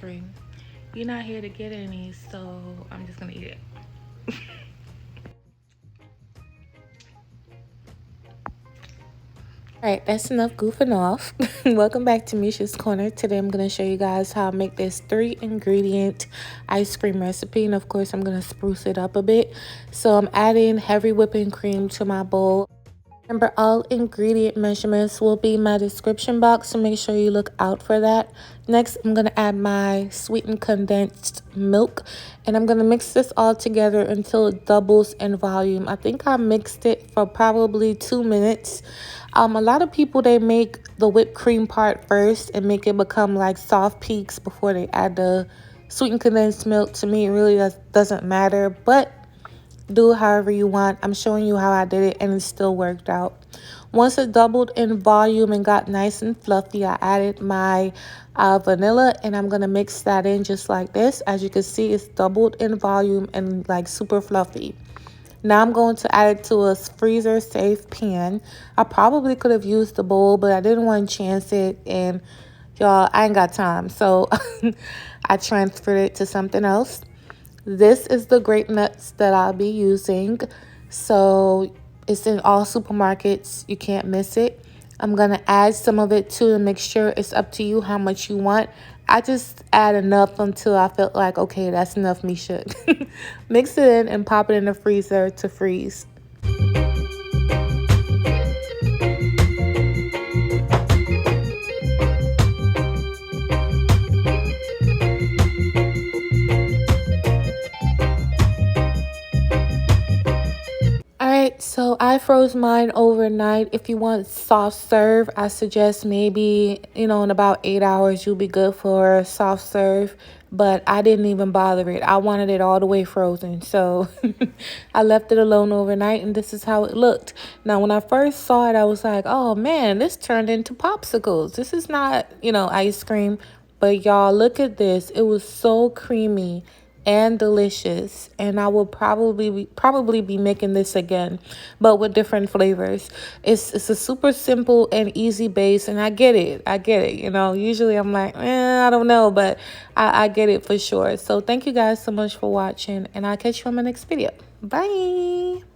cream. You're not here to get any, so I'm just gonna eat it. Alright, that's enough goofing off. Welcome back to Misha's Corner. Today I'm going to show you guys how I make this 3-ingredient ice cream recipe. And of course, I'm going to spruce it up a bit. So I'm adding heavy whipping cream to my bowl. Remember, all ingredient measurements will be in my description box, so make sure you look out for that. Next, I'm going to add my sweetened condensed milk, and I'm going to mix this all together until it doubles in volume. I think I mixed it for probably 2 minutes. A lot of people, they make the whipped cream part first and make it become like soft peaks before they add the sweetened condensed milk. To me, it really doesn't matter, but do however you want. I'm showing you how I did it, and it still worked out. Once it doubled in volume and got nice and fluffy, I added my vanilla, and I'm going to mix that in just like this. As you can see, it's doubled in volume and like super fluffy. Now I'm going to add it to a freezer safe pan. I probably could have used the bowl, but I didn't want to chance it, and y'all, I ain't got time, so I transferred it to something else. This is the grape nuts that I'll be using. So it's in all supermarkets. You can't miss it. I'm going to add some of it to the mixture. It's up to you how much you want. I just add enough until I felt like, okay, that's enough, Misha. Mix it in and pop it in the freezer to freeze. Alright, so I froze mine overnight. If you want soft serve, I suggest maybe, in about 8 hours, you'll be good for soft serve. But I didn't even bother it. I wanted it all the way frozen. So I left it alone overnight, and this is how it looked. Now, when I first saw it, I was like, oh man, this turned into popsicles. This is not, ice cream. But y'all, look at this. It was so creamy and delicious, and I will probably be making this again, but with different flavors. It's a super simple and easy base, and I get it. Usually I'm like, I don't know, but I get it for sure. So thank you guys so much for watching, and I'll catch you on my next video. Bye.